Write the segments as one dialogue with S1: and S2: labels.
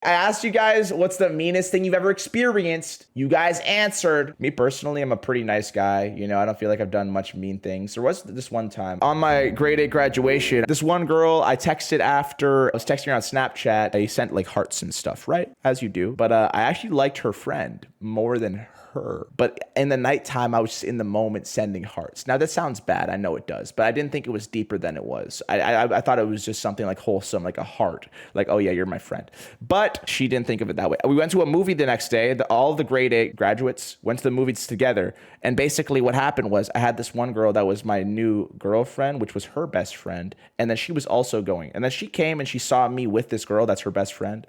S1: I asked you guys, what's the meanest thing you've ever experienced? You guys answered. Me personally, I'm a pretty nice guy. You know, I don't feel like I've done much mean things. There was this one time on my grade 8 graduation, this one girl I texted after, I was texting her on Snapchat. I sent like hearts and stuff, right? As you do. But I actually liked her friend more than her. But in the nighttime, I was just in the moment sending hearts. Now that sounds bad. I know it does, but I didn't think it was deeper than it was. I thought it was just something like wholesome, like a heart, like, oh yeah, you're my friend. But she didn't think of it that way. We went to a movie the next day. All the grade 8 graduates went to the movies together. And basically what happened was I had this one girl that was my new girlfriend, which was her best friend. And then she was also going. And then she came and she saw me with this girl that's her best friend.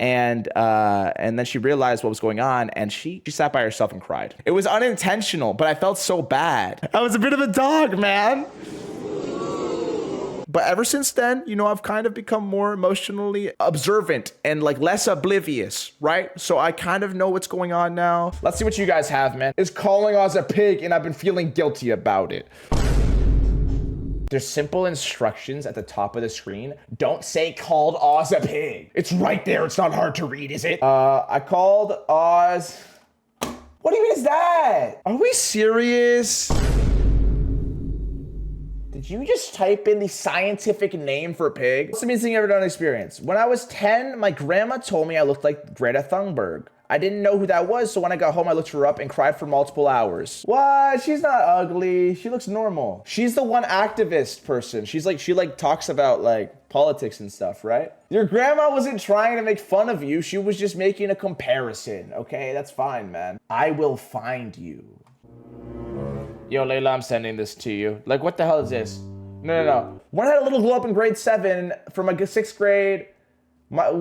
S1: And then she realized what was going on, and she sat by herself and cried. It was unintentional, but I felt so bad. I was a bit of a dog, man. But ever since then, you know, I've kind of become more emotionally observant and like less oblivious, right? So I kind of know what's going on now. Let's see what you guys have, man. Is calling Oz a pig, and I've been feeling guilty about it. There's simple instructions at the top of the screen. Don't say called Oz a pig. It's right there. It's not hard to read, is it? I called Oz. What even is that? Are we serious? Did you just type in the scientific name for pig? What's the meanest thing you ever done experience? When I was 10, my grandma told me I looked like Greta Thunberg. I didn't know who that was, so when I got home, I looked her up and cried for multiple hours. What? She's not ugly. She looks normal. She's the one activist person. She talks about like politics and stuff, right? Your grandma wasn't trying to make fun of you. She was just making a comparison, okay? That's fine, man. I will find you. Yo, Layla, I'm sending this to you. Like, what the hell is this? No. When I had a little glow up in grade 7 from my 6th grade, when I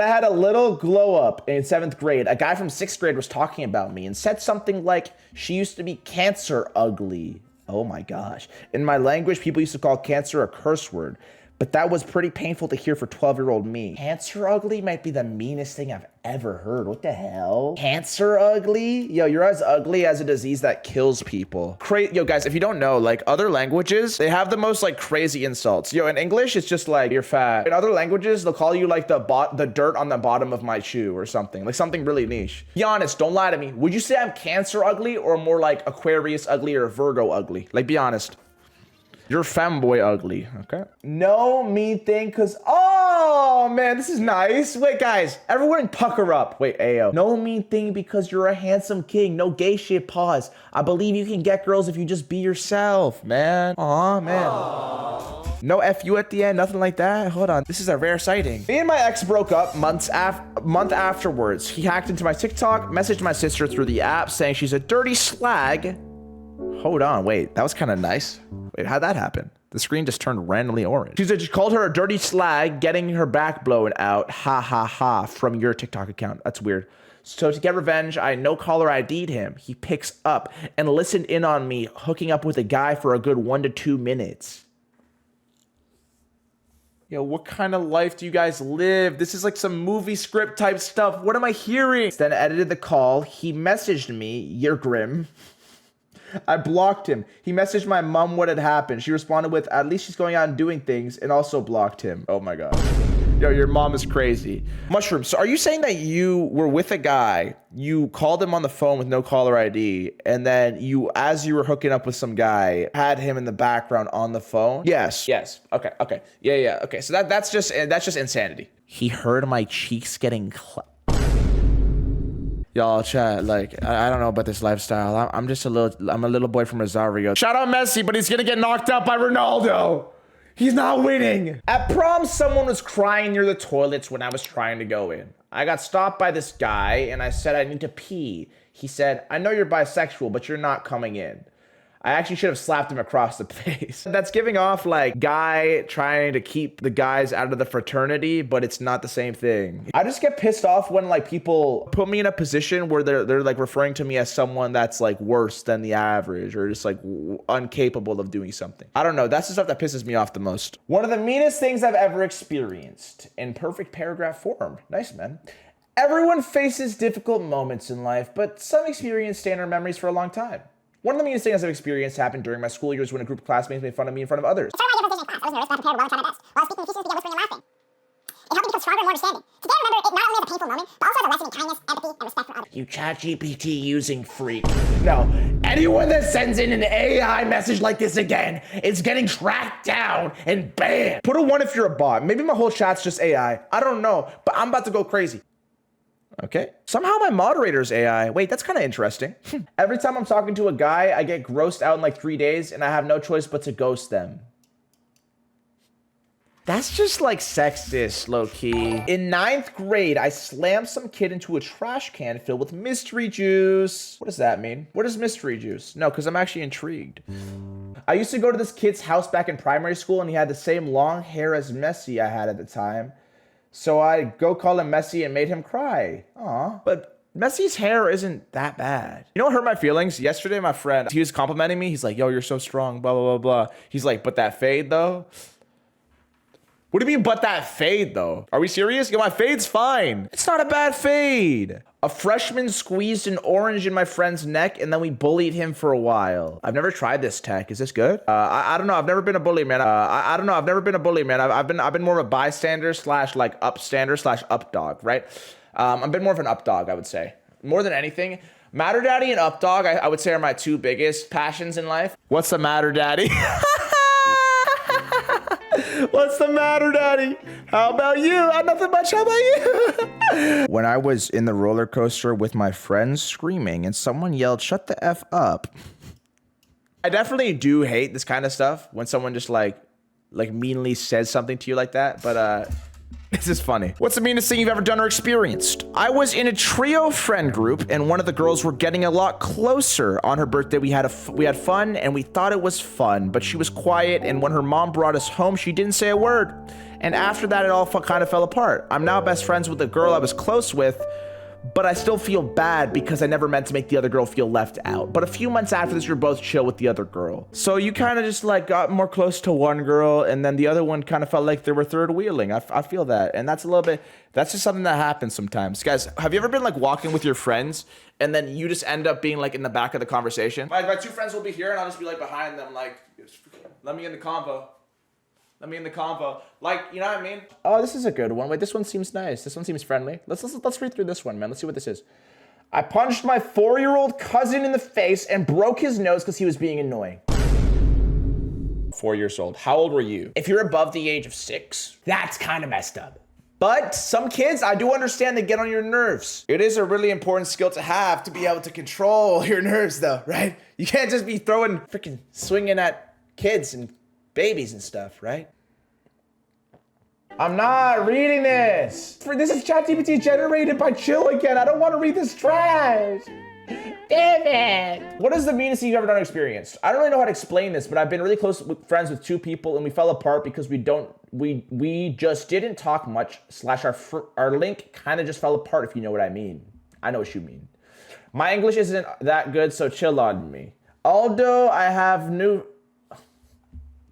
S1: had a little glow up in 7th grade, a guy from 6th grade was talking about me and said something like, she used to be cancer ugly. Oh my gosh. In my language, people used to call cancer a curse word, but that was pretty painful to hear for 12-year-old me. Cancer ugly might be the meanest thing I've ever heard. What the hell? Cancer ugly? Yo, you're as ugly as a disease that kills people. Yo, guys, if you don't know, like other languages, they have the most like crazy insults. Yo, in English, it's just like, you're fat. In other languages, they'll call you like the dirt on the bottom of my shoe or something. Like something really niche. Be honest, don't lie to me. Would you say I'm Cancer ugly or more like Aquarius ugly or Virgo ugly? Like, be honest. You're femboy ugly, okay? No mean thing, cause, oh man, this is nice. Wait, guys, everyone pucker up. Wait, ayo. No mean thing because you're a handsome king. No gay shit, pause. I believe you can get girls if you just be yourself, man. Aw, man. Aww. No FU at the end, nothing like that. Hold on, this is a rare sighting. Me and my ex broke up month afterwards. He hacked into my TikTok, messaged my sister through the app saying she's a dirty slag. Hold on, wait, that was kind of nice. Wait, how'd that happen? The screen just turned randomly orange. She called her a dirty slag, getting her back blown out. Ha ha ha, from your TikTok account. That's weird. So to get revenge, I no caller ID'd him. He picks up and listened in on me hooking up with a guy for a good 1 to 2 minutes. Yo, what kind of life do you guys live? This is like some movie script type stuff. What am I hearing? Then I edited the call. He messaged me, you're grim. I blocked him. He messaged my mom what had happened. She responded with, at least she's going out and doing things, and also blocked him. Oh my God. Yo, your mom is crazy. Mushroom, so are you saying that you were with a guy, you called him on the phone with no caller ID, and then you, as you were hooking up with some guy, had him in the background on the phone? Yes. Okay. Yeah. Okay, so that's just insanity. He heard my cheeks getting Y'all chat, like, I don't know about this lifestyle. I'm a little boy from Rosario. Shout out Messi, but he's gonna get knocked out by Ronaldo. He's not winning. At prom, someone was crying near the toilets when I was trying to go in. I got stopped by this guy and I said I need to pee. He said, I know you're bisexual, but you're not coming in. I actually should have slapped him across the face. That's giving off like guy trying to keep the guys out of the fraternity, but it's not the same thing. I just get pissed off when like people put me in a position where they're like referring to me as someone that's like worse than the average or just like incapable of doing something. I don't know. That's the stuff that pisses me off the most. One of the meanest things I've ever experienced in perfect paragraph form. Nice, man. Everyone faces difficult moments in life, but some experience stay in our memories for a long time. One of the meanest things I've experienced happened during my school years when a group of classmates made fun of me in front of others. I was nervous, but I prepared well and tried my best. While speaking, the teachers began whispering and laughing. It helped me become
S2: stronger and more understanding. Today, remember it not only as a painful moment, but also as a lesson in kindness, empathy, and respect for others.
S1: You ChatGPT using freak. No, anyone that sends in an AI message like this again is getting tracked down and banned. Put a 1 if you're a bot. Maybe my whole chat's just AI. I don't know, but I'm about to go crazy. Okay. Somehow my moderator's AI. Wait, that's kind of interesting. Every time I'm talking to a guy, I get grossed out in like 3 days and I have no choice but to ghost them. That's just like sexist, low-key. In 9th grade, I slammed some kid into a trash can filled with mystery juice. What does that mean? What is mystery juice? No, because I'm actually intrigued. I used to go to this kid's house back in primary school and he had the same long hair as Messi I had at the time. So I go call him Messi and made him cry. Aw. But Messi's hair isn't that bad. You know what hurt my feelings? Yesterday, my friend, he was complimenting me. He's like, yo, you're so strong, blah, blah, blah, blah. He's like, but that fade though? What do you mean, but that fade though? Are we serious? Yo, my fade's fine. It's not a bad fade. A freshman squeezed an orange in my friend's neck and then we bullied him for a while. I've never tried this tech. Is this good? I don't know. I've never been a bully, man. I don't know. I've never been a bully, man. I've been more of a bystander slash like upstander slash up dog, right? I've been more of an up dog, I would say. More than anything. Matter Daddy and up dog, I would say are my 2 biggest passions in life. What's the matter, Daddy? What's the matter, Daddy? How about you? Nothing much. How about you? When I was in the roller coaster with my friends screaming and someone yelled, shut the F up. I definitely do hate this kind of stuff when someone just like meanly says something to you like that. But this is funny. What's the meanest thing you've ever done or experienced? I was in a trio friend group and one of the girls were getting a lot closer. On her birthday, we had fun and we thought it was fun, but she was quiet. And when her mom brought us home, she didn't say a word. And after that, it all kind of fell apart. I'm now best friends with the girl I was close with, but I still feel bad because I never meant to make the other girl feel left out. But a few months after this, we were both chill with the other girl. So you kind of just like got more close to one girl and then the other one kind of felt like they were third wheeling. I feel that. And that's just something that happens sometimes. Guys, have you ever been like walking with your friends and then you just end up being like in the back of the conversation? My 2 friends will be here and I'll just be like behind them like, let me in the convo. Let me in the convo. Like, you know what I mean? Oh, this is a good one. Wait, this one seems nice. This one seems friendly. Let's read through this one, man. Let's see what this is. I punched my 4-year-old cousin in the face and broke his nose because he was being annoying. 4 years old. How old were you? If you're above the age of 6, that's kind of messed up. But some kids, I do understand they get on your nerves. It is a really important skill to have to be able to control your nerves though, right? You can't just be freaking swinging at kids and babies and stuff, right? I'm not reading this. This is ChatGPT generated by Chill again. I don't want to read this trash. Damn it. What is the meanest thing you've ever done or experienced? I don't really know how to explain this, but I've been really close with friends with 2 people and we fell apart because we just didn't talk much / our link kind of just fell apart, if you know what I mean. I know what you mean. My English isn't that good, so chill on me. Although I have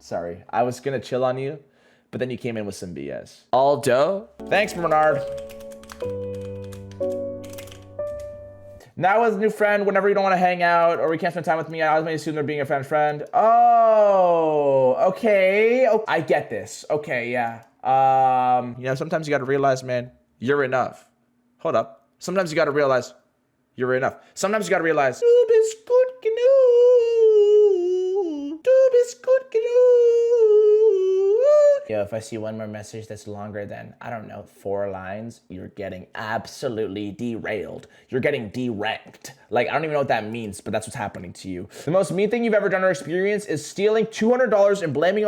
S1: Sorry, I was gonna chill on you, but then you came in with some BS. Aldo? Thanks, Bernard. Now with a new friend, whenever you don't want to hang out or we can't spend time with me, I always assume they're being a friend. Oh, okay. I get this. Okay, yeah. You know, sometimes you gotta realize, man, you're enough. Hold up. Sometimes you gotta realize you're enough. Sometimes you gotta realize, du bist gut genug. Du bist gut genug. Yo, if I see one more message that's longer than, I don't know, 4 lines, you're getting absolutely derailed. You're getting deranked. Like, I don't even know what that means, but that's what's happening to you. The most mean thing you've ever done or experienced is stealing $200 and blaming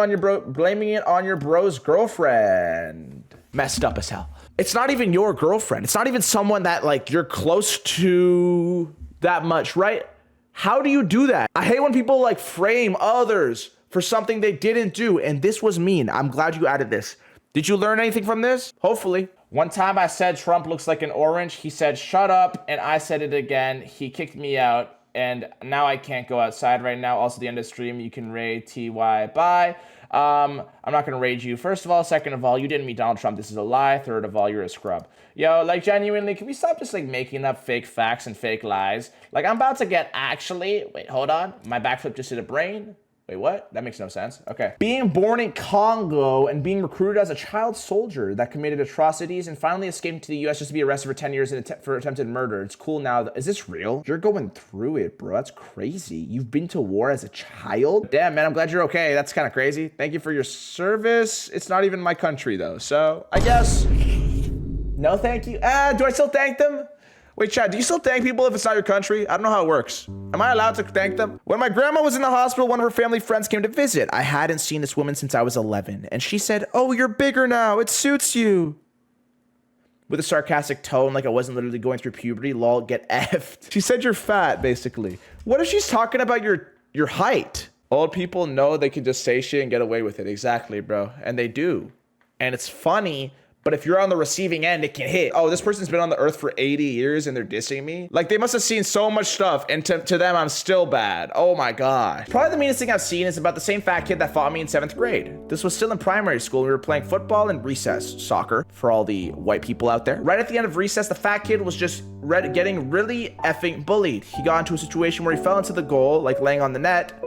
S1: it on your bro's girlfriend. Messed up as hell. It's not even your girlfriend. It's not even someone that like you're close to that much, right? How do you do that? I hate when people like frame others for something they didn't do, and this was mean. I'm glad you added this. Did you learn anything from this? Hopefully. One time I said Trump looks like an orange. He said, shut up, and I said it again. He kicked me out, and now I can't go outside right now. Also, the end of stream, you can raid TY. Bye. I'm not gonna rage you. First of all, second of all, you didn't meet Donald Trump. This is a lie. Third of all, you're a scrub. Yo, like genuinely, can we stop just like making up fake facts and fake lies? Like I'm about to get wait, hold on. My backflip just hit a brain. Wait, what? That makes no sense. Okay. Being born in Congo and being recruited as a child soldier that committed atrocities and finally escaped to the US just to be arrested for 10 years for attempted murder. It's cool now. Is this real? You're going through it, bro. That's crazy. You've been to war as a child? Damn, man, I'm glad you're okay. That's kind of crazy. Thank you for your service. It's not even my country, though. So, I guess... No, thank you. Do I still thank them? Wait, Chad, do you still thank people if it's not your country? I don't know how it works. Am I allowed to thank them? When my grandma was in the hospital, one of her family friends came to visit. I hadn't seen this woman since I was 11, and she said, "Oh, you're bigger now. It suits you." With a sarcastic tone, like I wasn't literally going through puberty. Lol, get effed. She said you're fat, basically. What if she's talking about your height? Old people know they can just say shit and get away with it. Exactly, bro. And they do. And it's funny. But if you're on the receiving end, it can hit. Oh, this person's been on the earth for 80 years and they're dissing me? Like, they must have seen so much stuff, and to them, I'm still bad. Oh my God. Probably the meanest thing I've seen is about the same fat kid that fought me in 7th grade. This was still in primary school. We were playing football and recess, soccer, for all the white people out there. Right at the end of recess, the fat kid was just getting really effing bullied. He got into a situation where he fell into the goal, like laying on the net,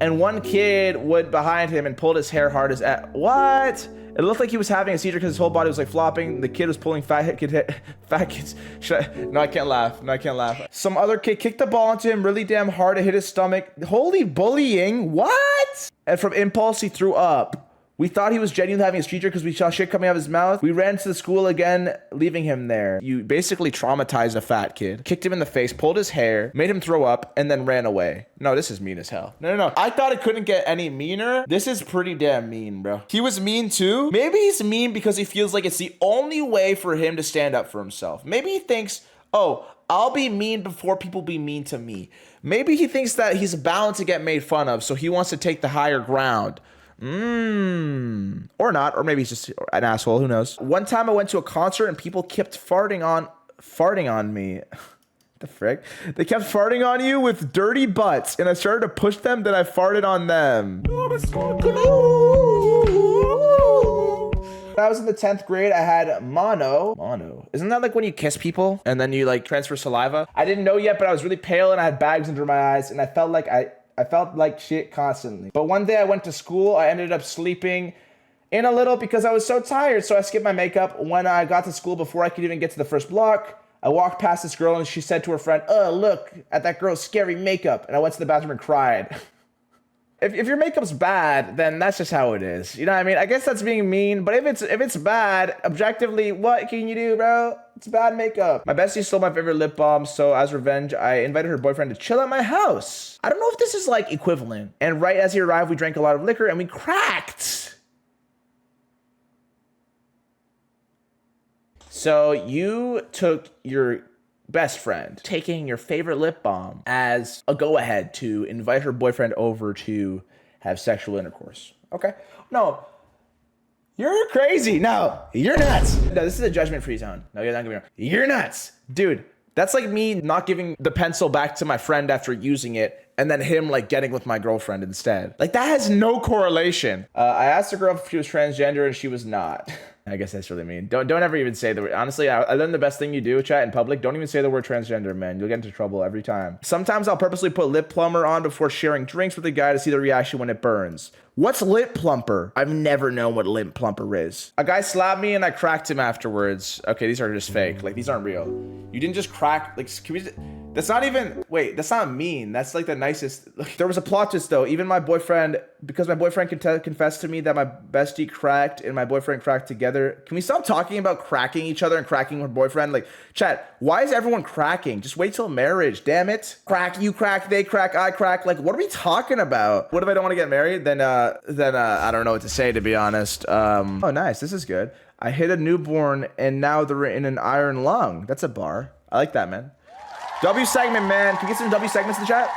S1: and one kid went behind him and pulled his hair hard as what? It looked like he was having a seizure because his whole body was like flopping. The kid was pulling fat kids. No, I can't laugh. No, I can't laugh. Some other kid kicked the ball into him really damn hard. It hit his stomach. Holy bullying. What? And from impulse, he threw up. We thought he was genuinely having a seizure because we saw shit coming out of his mouth. We ran to the school again, leaving him there. You basically traumatized a fat kid, kicked him in the face, pulled his hair, made him throw up, and then ran away. No, this is mean as hell. No. I thought it couldn't get any meaner. This is pretty damn mean, bro. He was mean too. Maybe he's mean because he feels like it's the only way for him to stand up for himself. Maybe he thinks, oh, I'll be mean before people be mean to me. Maybe he thinks that he's bound to get made fun of, so he wants to take the higher ground. Or not, or maybe he's just an asshole, who knows. One time I went to a concert and people kept farting on me. The frick? They kept farting on you with dirty butts, and I started to push them, then I farted on them. When I was in the 10th grade, I had mono. Mono. Isn't that like when you kiss people and then you like transfer saliva? I didn't know yet, but I was really pale and I had bags under my eyes, and I felt like shit constantly. But one day I went to school. I ended up sleeping in a little because I was so tired. So I skipped my makeup. When I got to school, before I could even get to the first block, I walked past this girl and she said to her friend, "Oh, look at that girl's scary makeup." And I went to the bathroom and cried. If your makeup's bad, then that's just how it is. You know what I mean? I guess that's being mean, but if it's bad, objectively, what can you do, bro? It's bad makeup. My bestie stole my favorite lip balm, so as revenge, I invited her boyfriend to chill at my house. I don't know if this is like equivalent. And right as he arrived, we drank a lot of liquor and we cracked. So you took your best friend taking your favorite lip balm as a go-ahead to invite her boyfriend over to have sexual intercourse. Okay. No. You're crazy. No. You're nuts. No, this is a judgment-free zone. No, you're not gonna be. You're nuts. Dude, that's like me not giving the pencil back to my friend after using it and then him like getting with my girlfriend instead. Like that has no correlation. I asked the girl if she was transgender and she was not. I guess that's really mean. Don't ever even say the word. Honestly, I learned the best thing you do, chat, in public. Don't even say the word transgender, man. You'll get into trouble every time. Sometimes I'll purposely put lip plumber on before sharing drinks with a guy to see the reaction when it burns. What's lip plumper? I've never known what lip plumper is. A guy slapped me and I cracked him afterwards. Okay, these are just fake. Like, these aren't real. You didn't just crack. Like, can we just... That's not even... Wait, that's not mean. That's like the nicest... There was a plot twist, though. Even my boyfriend... Because my boyfriend confessed to me that my bestie cracked and my boyfriend cracked together. Can we stop talking about cracking each other and cracking her boyfriend? Like, chat, why is everyone cracking? Just wait till marriage, damn it. Crack, you crack, they crack, I crack. Like, what are we talking about? What if I don't want to get married? Then I don't know what to say, to be honest. Oh, nice. This is good. I hit a newborn and now they're in an iron lung. That's a bar. I like that, man. W segment, man. Can we get some W segments in the chat?